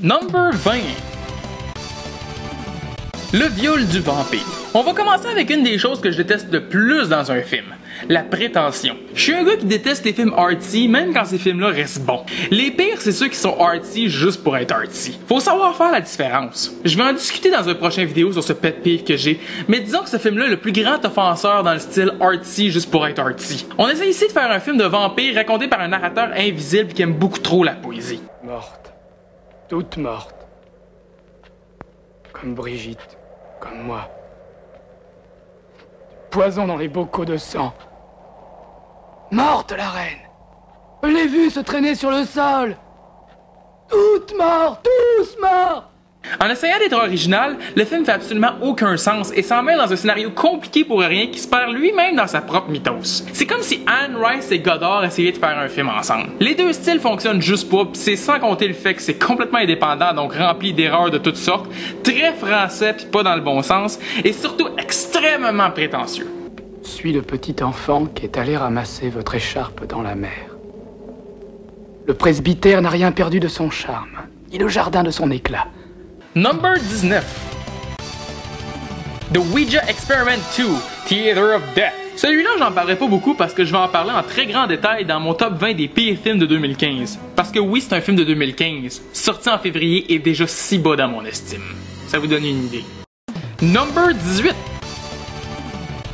Number 20. Le viol du vampire. On va commencer avec une des choses que je déteste le plus dans un film. La prétention. Je suis un gars qui déteste les films artsy, même quand ces films-là restent bons. Les pires, c'est ceux qui sont artsy juste pour être artsy. Faut savoir faire la différence. Je vais en discuter dans une prochaine vidéo sur ce pet peeve que j'ai, mais disons que ce film-là est le plus grand offenseur dans le style artsy juste pour être artsy. On essaie ici de faire un film de vampire raconté par un narrateur invisible qui aime beaucoup trop la poésie. Morte. Toute morte. Comme Brigitte. Comme moi. Poison dans les bocaux de sang. Morte, la reine. Je l'ai vue se traîner sur le sol. Toutes mortes, tous morts. En essayant d'être original, le film fait absolument aucun sens et s'en mêle dans un scénario compliqué pour rien qui se perd lui-même dans sa propre mythos. C'est comme si Anne Rice et Godard essayaient de faire un film ensemble. Les deux styles fonctionnent juste pas, pis c'est sans compter le fait que c'est complètement indépendant, donc rempli d'erreurs de toutes sortes, très français pis pas dans le bon sens, et surtout extrêmement prétentieux. Suis le petit enfant qui est allé ramasser votre écharpe dans la mer. Le presbytère n'a rien perdu de son charme, ni le jardin de son éclat. Number 19. The Ouija Experiment 2, Theater of Death. Celui-là, j'en parlerai pas beaucoup parce que je vais en parler en très grand détail dans mon top 20 des pires films de 2015. Parce que oui, c'est un film de 2015, sorti en février et déjà si bas dans mon estime. Ça vous donne une idée. Number 18.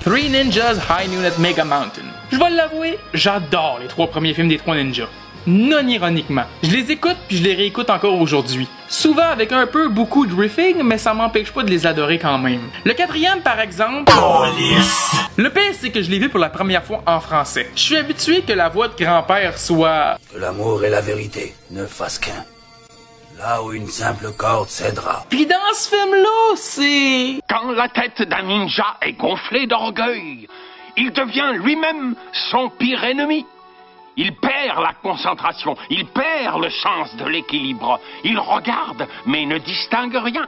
Three Ninjas High Noon at Mega Mountain. Je vais l'avouer, j'adore les trois premiers films des Trois Ninjas. Non ironiquement. Je les écoute puis je les réécoute encore aujourd'hui. Souvent avec un peu beaucoup de riffing, mais ça m'empêche pas de les adorer quand même. Le quatrième par exemple... Le pire c'est que je l'ai vu pour la première fois en français. Je suis habitué que la voix de grand-père soit... Que l'amour et la vérité ne fassent qu'un. Là où une simple corde cédera. Puis dans ce film-là, c'est... Quand la tête d'un ninja est gonflée d'orgueil, il devient lui-même son pire ennemi. Il perd la concentration, il perd le sens de l'équilibre. Il regarde, mais ne distingue rien.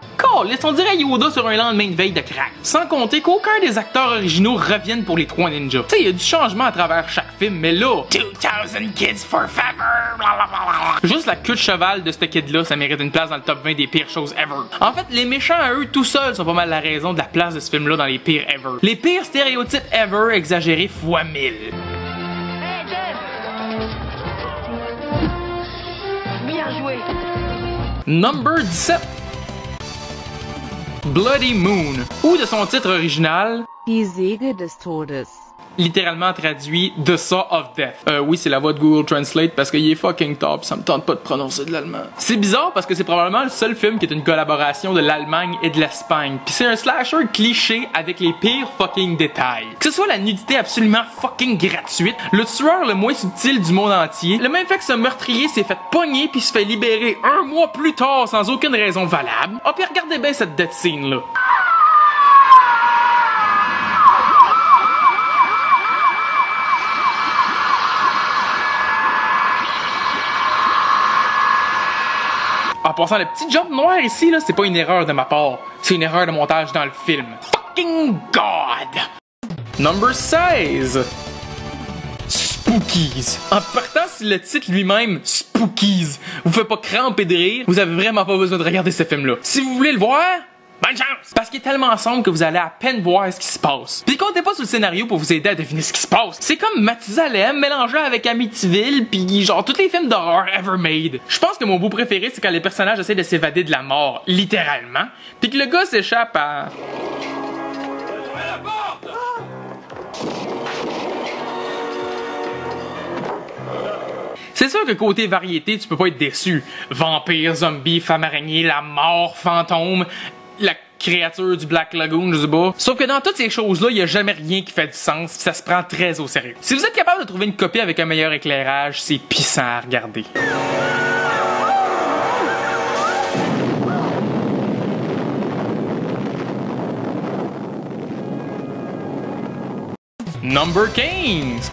On dirait Yoda sur un lendemain de veille de crack. Sans compter qu'aucun des acteurs originaux reviennent pour les Trois Ninjas. Tu sais, il y a du changement à travers chaque film, mais là... 2000 kids forever, blablabla. Juste la queue de cheval de ce kid-là, ça mérite une place dans le top 20 des pires choses ever. En fait, les méchants à eux tout seuls sont pas mal la raison de la place de ce film-là dans les pires ever. Les pires stéréotypes ever exagérés fois 1000. Number 17. Bloody Moon, ou de son titre original, Die Säge des Todes. Littéralement traduit The Saw of Death. Oui, c'est la voix de Google Translate parce qu'il est fucking top, ça me tente pas de prononcer de l'allemand. C'est bizarre parce que c'est probablement le seul film qui est une collaboration de l'Allemagne et de l'Espagne. Puis c'est un slasher cliché avec les pires fucking détails. Que ce soit la nudité absolument fucking gratuite, le tueur le moins subtil du monde entier, le même fait que ce meurtrier s'est fait pogner puis se fait libérer un mois plus tard sans aucune raison valable. Oh puis regardez bien cette death scene là. En passant, le petit jump noir ici, là, c'est pas une erreur de ma part. C'est une erreur de montage dans le film. Fucking God! Number 16. Spookies. En partant sur le titre lui-même, Spookies, vous faites pas cramper de rire, vous avez vraiment pas besoin de regarder ce film-là. Si vous voulez le voir... bonne chance! Parce qu'il est tellement sombre que vous allez à peine voir ce qui se passe. Puis comptez pas sur le scénario pour vous aider à deviner ce qui se passe. C'est comme Mathusalem mélangé avec Amityville pis genre tous les films d'horreur ever made. Je pense que mon bout préféré c'est quand les personnages essaient de s'évader de la mort, littéralement, pis que le gars s'échappe à... C'est sûr que côté variété, tu peux pas être déçu. Vampires, zombies, femmes araignées, la mort, fantôme, la créature du Black Lagoon, je sais pas. Sauf que dans toutes ces choses-là, il y a jamais rien qui fait du sens, pis ça se prend très au sérieux. Si vous êtes capable de trouver une copie avec un meilleur éclairage, c'est pissant à regarder. Number 15.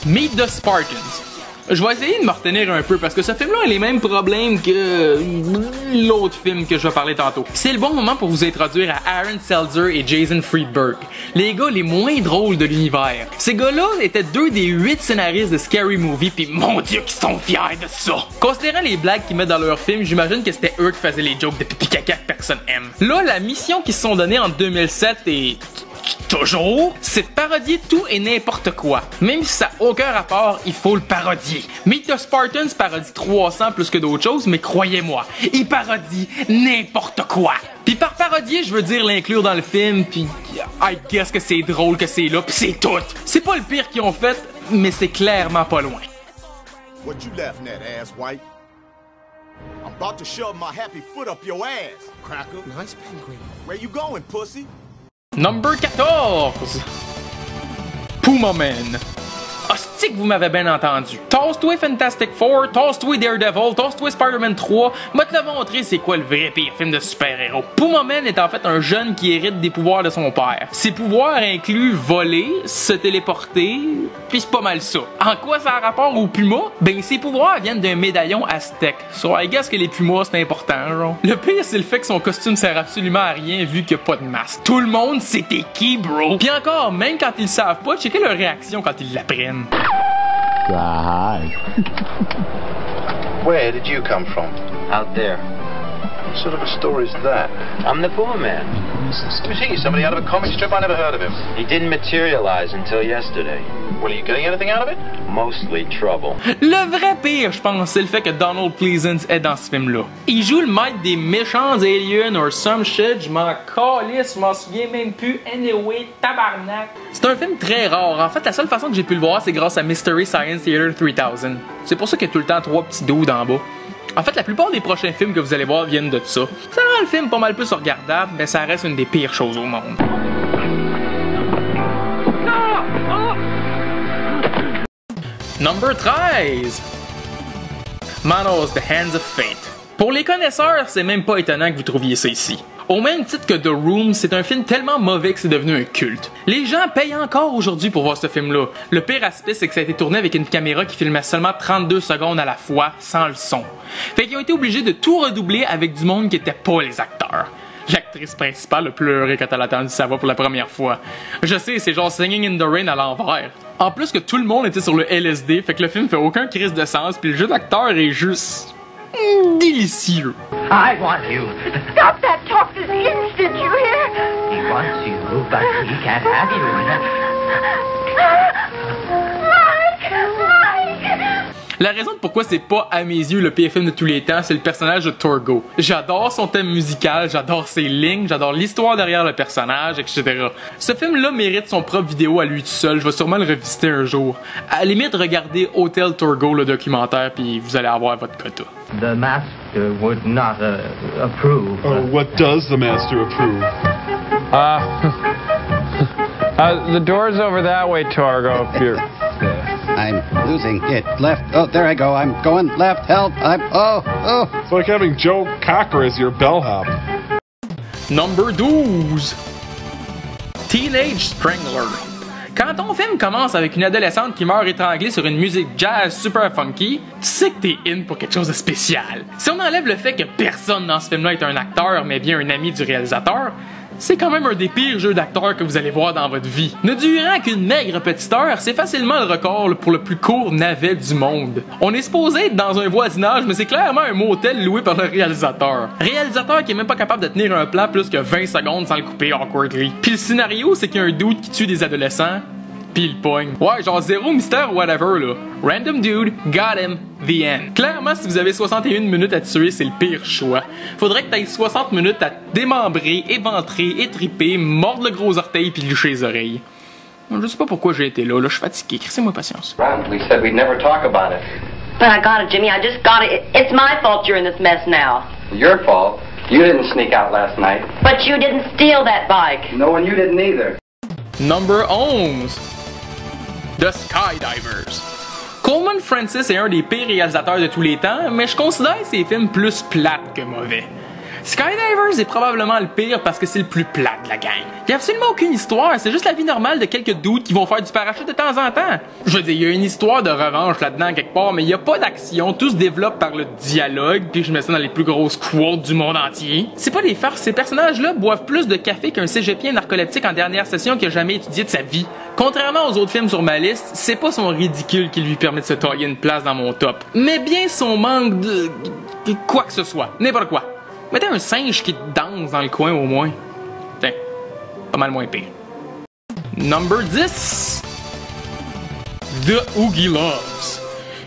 Meet the Spartans. Je vais essayer de me retenir un peu parce que ce film-là a les mêmes problèmes que l'autre film que je vais parler tantôt. C'est le bon moment pour vous introduire à Aaron Seltzer et Jason Friedberg, les gars les moins drôles de l'univers. Ces gars-là étaient 2 des 8 scénaristes de Scary Movie, pis mon Dieu qu'ils sont fiers de ça. Considérant les blagues qu'ils mettent dans leurs films, j'imagine que c'était eux qui faisaient les jokes de pipi caca que personne aime. Là, la mission qu'ils se sont donnée en 2007 est... toujours, c'est de parodier tout et n'importe quoi. Même si ça n'a aucun rapport, il faut le parodier. Meet the Spartans parodie 300 plus que d'autres choses, mais croyez-moi, il parodie n'importe quoi. Puis par parodier, je veux dire l'inclure dans le film, puis I guess que c'est drôle que c'est là, puis c'est tout. C'est pas le pire qu'ils ont fait, mais c'est clairement pas loin. What you laughing at, ass white? I'm about to shove my happy foot up your ass, cracker. Nice penguin. Where you going, pussy? Number 14! Puma Man. Hostie que vous m'avez bien entendu. Toss-toi Fantastic Four, toss-toi Daredevil, toss-toi Spider-Man 3, m'a te montrer c'est quoi le vrai pire film de super-héros. Puma Man est en fait un jeune qui hérite des pouvoirs de son père. Ses pouvoirs incluent voler, se téléporter, puis c'est pas mal ça. En quoi ça a rapport aux pumas? Ben ses pouvoirs viennent d'un médaillon aztèque. So I guess que les pumas c'est important, genre. Le pire c'est le fait que son costume sert absolument à rien vu qu'il y a pas de masque. Tout le monde sait t'es qui, bro. Puis encore, même quand ils savent pas, checker leur réaction quand ils l'apprennent. Hi. Where did you come from? Out there. What sort of a story is that? I'm the Puma Man. Who's he? Somebody out of a comic strip? I never heard of him. He didn't materialize until yesterday. Well, are you getting anything out of it? Mostly trouble. Le vrai pire, je pense, c'est le fait que Donald Pleasance est dans ce film-là. Il joue le maître des méchants aliens or some shit, je m'en calisse, je m'en souviens même plus. Anyway, tabarnak. C'est un film très rare. En fait, la seule façon que j'ai pu le voir, c'est grâce à Mystery Science Theater 3000. C'est pour ça qu'il y a tout le temps 3 petits dudes en bas. En fait, la plupart des prochains films que vous allez voir viennent de ça. Ça rend le film pas mal plus regardable, mais ça reste une des pires choses au monde. Number 13! Manos, The Hands of Fate. Pour les connaisseurs, c'est même pas étonnant que vous trouviez ça ici. Au même titre que The Room, c'est un film tellement mauvais que c'est devenu un culte. Les gens payent encore aujourd'hui pour voir ce film-là. Le pire aspect, c'est que ça a été tourné avec une caméra qui filmait seulement 32 secondes à la fois, sans le son. Fait qu'ils ont été obligés de tout redoubler avec du monde qui était pas les acteurs. L'actrice principale a pleuré quand elle a entendu sa voix pour la première fois. Je sais, c'est genre Singing in the Rain à l'envers. En plus que tout le monde était sur le LSD, fait que le film fait aucun crise de sens, puis le jeu d'acteur est juste... délicieux. I want you. Stop that talk this instant, you hear? He wants you, but he can't have you. La raison de pourquoi c'est pas, à mes yeux, le pire film de tous les temps, c'est le personnage de Torgo. J'adore son thème musical, j'adore ses lignes, j'adore l'histoire derrière le personnage, etc. Ce film-là mérite son propre vidéo à lui tout seul, je vais sûrement le revisiter un jour. À la limite, regardez Hotel Torgo, le documentaire, puis vous allez avoir votre quota. The master would not approve. Oh, what does the master approve? The door's over that way, Torgo, if you're... I'm losing it. Left. Oh, there I go. I'm going left. Help. Oh. It's like having Joe Cocker as your bellhop. Number 12. Teenage Strangler. Quand ton film commence avec une adolescente qui meurt étranglée sur une musique jazz super funky, tu sais que t'es in pour quelque chose de spécial. Si on enlève le fait que personne dans ce film-là est un acteur, mais bien un ami du réalisateur, c'est quand même un des pires jeux d'acteurs que vous allez voir dans votre vie. Ne durant qu'une maigre petite heure, c'est facilement le record pour le plus court navet du monde. On est supposé être dans un voisinage, mais c'est clairement un motel loué par le réalisateur. Réalisateur qui est même pas capable de tenir un plan plus que 20 secondes sans le couper awkwardly. Puis le scénario, c'est qu'il y a un dude qui tue des adolescents, pis il pogne. Ouais, genre zéro mystère ou whatever, là. Random dude, got him, the end. Clairement, si vous avez 61 minutes à tuer, c'est le pire choix. Faudrait que t'aies 60 minutes à démembrer, éventrer, étriper, mordre le gros orteil pis lucher les oreilles. Je sais pas pourquoi j'ai été là, je suis fatigué. Crissez-moi patience. We said we'd never talk about it. But I got it, Jimmy. I just got it. It's my fault you're in this mess now. Your fault. You didn't sneak out last night. But you didn't steal that bike. No, and you didn't either. Number 11. The Skydivers. Coleman Francis est un des pires réalisateurs de tous les temps, mais je considère ses films plus plates que mauvais. Skydivers est probablement le pire parce que c'est le plus plat de la gang. Il y a absolument aucune histoire, c'est juste la vie normale de quelques dudes qui vont faire du parachute de temps en temps. Je veux dire, il y a une histoire de revanche là-dedans quelque part, mais il y a pas d'action, tout se développe par le dialogue, puis je mets ça dans les plus grosses quotes du monde entier. C'est pas des farces, ces personnages-là boivent plus de café qu'un cégepien narcoleptique en dernière session qui a jamais étudié de sa vie. Contrairement aux autres films sur ma liste, c'est pas son ridicule qui lui permet de se tailler une place dans mon top, mais bien son manque de quoi que ce soit, n'importe quoi. Mettez un singe qui danse dans le coin au moins. Tiens, pas mal moins pire. Number 10. The Oogie Loves.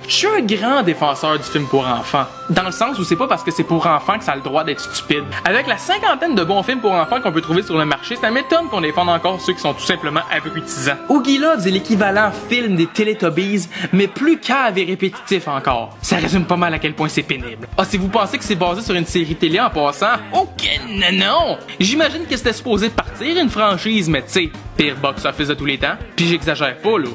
Je suis un grand défenseur du film pour enfants. Dans le sens où c'est pas parce que c'est pour enfants que ça a le droit d'être stupide. Avec la cinquantaine de bons films pour enfants qu'on peut trouver sur le marché, ça m'étonne qu'on défende encore ceux qui sont tout simplement abrutisants. Oogie Loves est l'équivalent film des Teletubbies, mais plus cave et répétitif encore. Ça résume pas mal à quel point c'est pénible. Ah, si vous pensez que c'est basé sur une série télé en passant, ok, non! J'imagine que c'était supposé partir une franchise, mais tu sais, pire box-office de tous les temps. Puis j'exagère pas, là.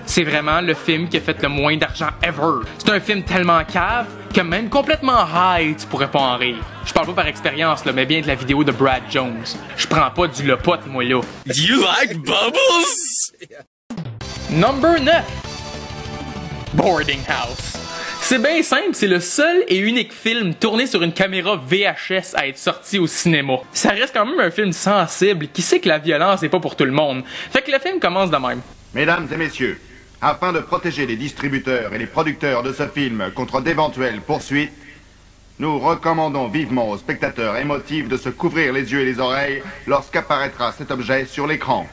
C'est vraiment le film qui a fait le moins d'argent ever. C'est un film tellement cave que même complètement high, tu pourrais pas en rire. Je parle pas par expérience, là, mais bien de la vidéo de Brad Jones. Je prends pas du lopote, moi, là. Do you like bubbles? Number 9. Boarding House. C'est bien simple, c'est le seul et unique film tourné sur une caméra VHS à être sorti au cinéma. Ça reste quand même un film sensible qui sait que la violence est pas pour tout le monde. Fait que le film commence de même. Mesdames et messieurs, afin de protéger les distributeurs et les producteurs de ce film contre d'éventuelles poursuites, nous recommandons vivement aux spectateurs émotifs de se couvrir les yeux et les oreilles lorsqu'apparaîtra cet objet sur l'écran.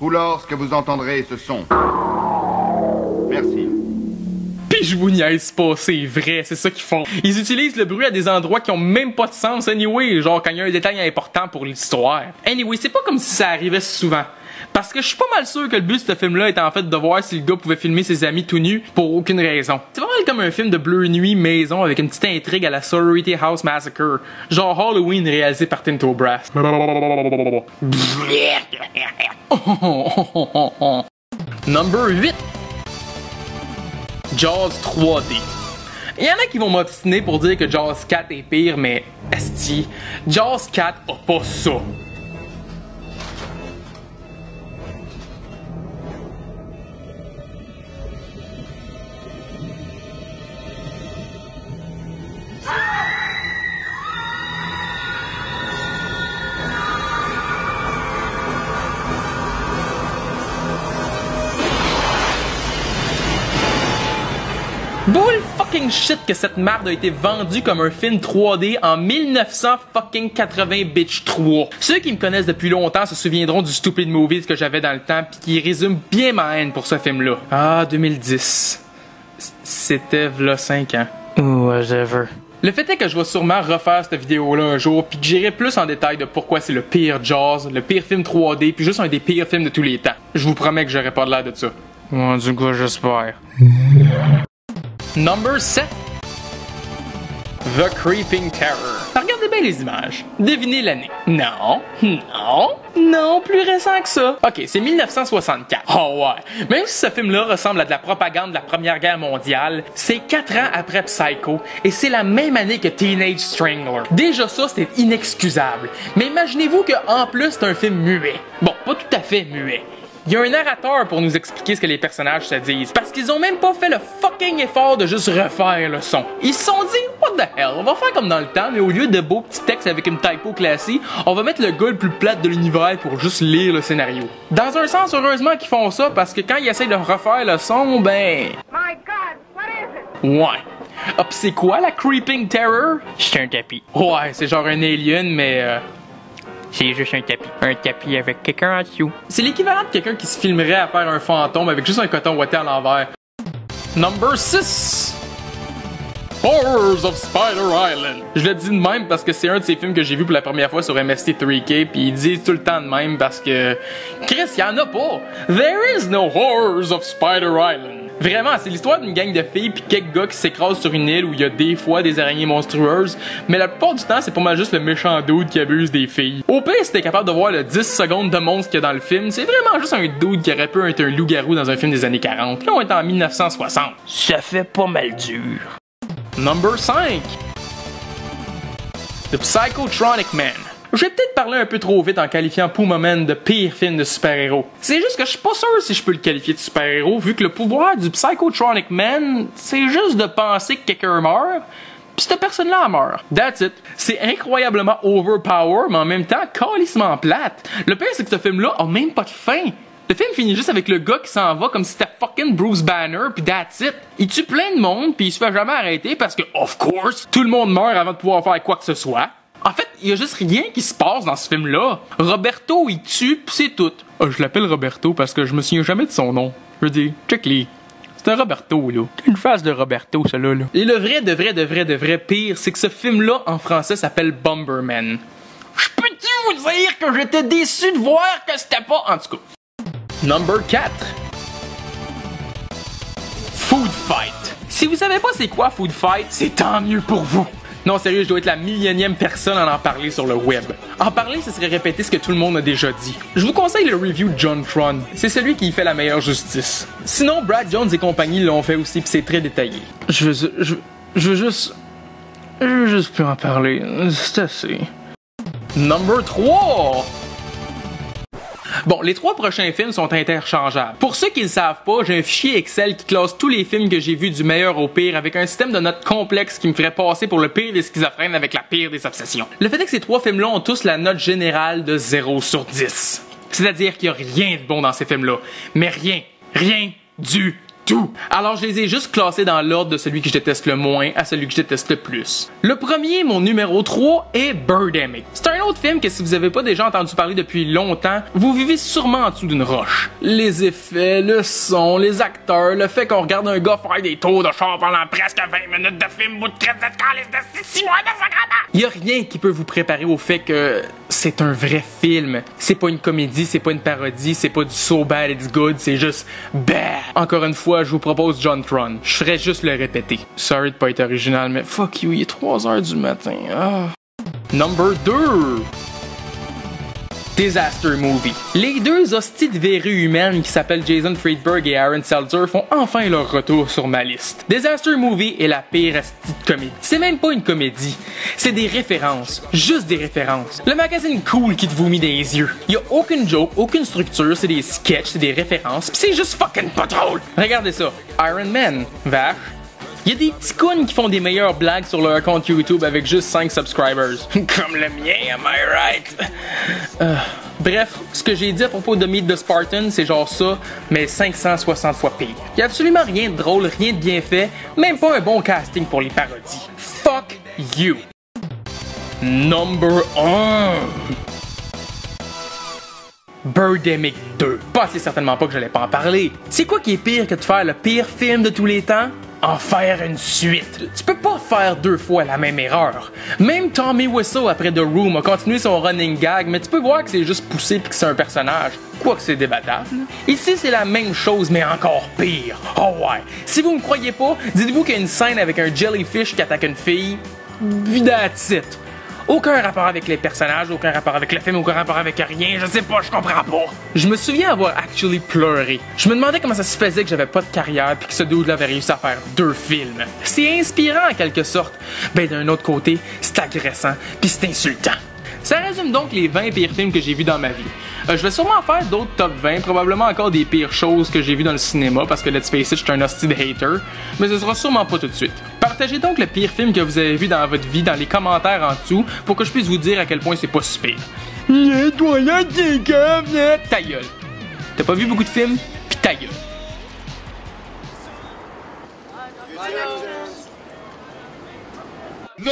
Ou lorsque vous entendrez ce son. Merci. Pis je vous niaise pas, c'est vrai, c'est ça qu'ils font. Ils utilisent le bruit à des endroits qui ont même pas de sens anyway, genre quand il y a un détail important pour l'histoire. Anyway, c'est pas comme si ça arrivait souvent. Parce que je suis pas mal sûr que le but de ce film-là était en fait de voir si le gars pouvait filmer ses amis tout nus pour aucune raison. C'est vraiment comme un film de Bleu Nuit maison avec une petite intrigue à la Sorority House Massacre. Genre Halloween réalisé par Tinto Brass. Number 8. Jaws 3D. Il y en a qui vont m'obstiner pour dire que Jaws 4 est pire, mais esti, Jaws 4 a pas ça. Bull fucking shit que cette merde a été vendue comme un film 3D en 1980 bitch 3. Ceux qui me connaissent depuis longtemps se souviendront du stupid movie que j'avais dans le temps pis qui résume bien ma haine pour ce film-là. Ah, 2010. C'était v'là 5 ans. Whatever. Le fait est que je vais sûrement refaire cette vidéo-là un jour pis que j'irai plus en détail de pourquoi c'est le pire Jaws, le pire film 3D pis juste un des pires films de tous les temps. Je vous promets que j'aurai pas de l'air de ça. En tout cas, j'espère. Number 7. The Creeping Terror. Regardez bien les images. Devinez l'année. Non. Non, plus récent que ça. Ok, c'est 1964. Oh ouais. Même si ce film-là ressemble à de la propagande de la Première Guerre mondiale, c'est 4 ans après Psycho, et c'est la même année que Teenage Strangler. Déjà ça, c'était inexcusable. Mais imaginez-vous qu'en plus, c'est un film muet. Bon, pas tout à fait muet. Il y a un narrateur pour nous expliquer ce que les personnages se disent, parce qu'ils ont même pas fait le fucking effort de juste refaire le son. Ils se sont dit, what the hell, on va faire comme dans le temps, mais au lieu de beaux petits textes avec une typo classique, on va mettre le gars le plus plate de l'univers pour juste lire le scénario. Dans un sens, heureusement qu'ils font ça, parce que quand ils essayent de refaire le son, ben... My God, what is it? Ouais. Ah, pis c'est quoi la Creeping Terror? C'est un tapis. Ouais, c'est genre un alien, mais... C'est juste un tapis. Un tapis avec quelqu'un en dessous. C'est l'équivalent de quelqu'un qui se filmerait à faire un fantôme avec juste un coton ouaté à l'envers. Number 6. Horrors of Spider Island. Je le dis de même parce que c'est un de ces films que j'ai vu pour la première fois sur MST3K, puis ils disent tout le temps de même parce que... Chris, y'en a pas. There is no Horrors of Spider Island. Vraiment, c'est l'histoire d'une gang de filles pis quelques gars qui s'écrasent sur une île où il y a des fois des araignées monstrueuses, mais la plupart du temps, c'est pas mal juste le méchant dude qui abuse des filles. Au pire, si t'es capable de voir le 10 secondes de monstre qu'il y a dans le film, c'est vraiment juste un dude qui aurait pu être un loup-garou dans un film des années 40. Puis là, on est en 1960. Ça fait pas mal dur. Number 5. The Psychotronic Man. J'ai peut-être parlé un peu trop vite en qualifiant Puma Man de pire film de super-héros. C'est juste que je suis pas sûr si je peux le qualifier de super-héros, vu que le pouvoir du Psychotronic Man, c'est juste de penser que quelqu'un meurt, pis cette personne-là meurt. That's it. C'est incroyablement overpower, mais en même temps, calissement plate. Le pire, c'est que ce film-là a même pas de fin. Le film finit juste avec le gars qui s'en va comme si c'était fucking Bruce Banner, pis that's it. Il tue plein de monde, pis il se fait jamais arrêter parce que, of course, tout le monde meurt avant de pouvoir faire quoi que ce soit. En fait, il y a juste rien qui se passe dans ce film-là. Roberto, il tue, pis c'est tout. Je l'appelle Roberto parce que je me souviens jamais de son nom. Je veux dire, check-les. C'est un Roberto, là. Une face de Roberto, celui-là, là. Et le vrai pire, c'est que ce film-là, en français, s'appelle Bomberman. Je peux-tu vous dire que j'étais déçu de voir que c'était pas... En tout cas. Number 4. Food Fight. Si vous savez pas c'est quoi Food Fight, c'est tant mieux pour vous. Non, sérieux, je dois être la millionième personne à en parler sur le web. En parler, ce serait répéter ce que tout le monde a déjà dit. Je vous conseille le review de John Tron. C'est celui qui y fait la meilleure justice. Sinon, Brad Jones et compagnie l'ont fait aussi, pis c'est très détaillé. Je veux juste plus en parler. C'est assez. Number 3. Bon, les 3 prochains films sont interchangeables. Pour ceux qui ne le savent pas, j'ai un fichier Excel qui classe tous les films que j'ai vus du meilleur au pire avec un système de notes complexe qui me ferait passer pour le pire des schizophrènes avec la pire des obsessions. Le fait est que ces 3 films-là ont tous la note générale de 0 sur 10. C'est-à-dire qu'il n'y a rien de bon dans ces films-là. Mais rien du tout. Alors je les ai juste classés dans l'ordre de celui que je déteste le moins à celui que je déteste le plus. Le premier, mon numéro 3, est Birdemic. C'est un autre film que si vous avez pas déjà entendu parler depuis longtemps, vous vivez sûrement en dessous d'une roche. Les effets, le son, les acteurs, le fait qu'on regarde un gars faire des tours de char pendant presque 20 minutes de film bout de crête de calice de 6 mois de sacrement. Y a rien qui peut vous préparer au fait que c'est un vrai film. C'est pas une comédie, c'est pas une parodie, c'est pas du so bad it's good, c'est juste bad. Encore une fois, je vous propose John Tron. Je ferais juste le répéter. Sorry de pas être original, mais fuck you, il est 3h du matin. Ah. Number 2. Disaster Movie. Les deux hosties de verrues humaines qui s'appellent Jason Friedberg et Aaron Seltzer font enfin leur retour sur ma liste. Disaster Movie est la pire hostie de comédie. C'est même pas une comédie. C'est des références. Juste des références. Le magazine cool qui te vomit dans les yeux. Y a aucune joke, aucune structure, c'est des sketchs, c'est des références, pis c'est juste fucking pas drôle. Regardez ça. Iron Man. Vache. Il y a des petits cons qui font des meilleures blagues sur leur compte YouTube avec juste 5 subscribers. Comme le mien, am I right? Bref, ce que j'ai dit à propos de Meet the Spartan, c'est genre ça, mais 560 fois pire. Il y a absolument rien de drôle, rien de bien fait, même pas un bon casting pour les parodies. Fuck you. Number 1. Birdemic 2. C'est certainement pas que j'allais pas en parler. C'est quoi qui est pire que de faire le pire film de tous les temps? En faire une suite. Tu peux pas faire 2 fois la même erreur. Même Tommy Wiseau après The Room a continué son running gag, mais tu peux voir que c'est juste poussé pis que c'est un personnage. Quoique c'est débattable. Ici, c'est la même chose, mais encore pire. Oh ouais. Si vous me croyez pas, dites-vous qu'il y a une scène avec un jellyfish qui attaque une fille. That's it. Aucun rapport avec les personnages, aucun rapport avec le film, aucun rapport avec rien, je sais pas, je comprends pas. Je me souviens avoir actually pleuré. Je me demandais comment ça se faisait que j'avais pas de carrière puis que ce dude-là avait réussi à faire 2 films. C'est inspirant en quelque sorte. Ben d'un autre côté, c'est agressant puis c'est insultant. Ça résume donc les 20 pires films que j'ai vus dans ma vie. Je vais sûrement faire d'autres top 20, probablement encore des pires choses que j'ai vues dans le cinéma, parce que let's face it, je suis un hostie de hater, mais ce sera sûrement pas tout de suite. Partagez donc le pire film que vous avez vu dans votre vie dans les commentaires en dessous, pour que je puisse vous dire à quel point c'est pas si pire. Toi là, ta gueule. T'as pas vu beaucoup de films? Pis ta gueule. No!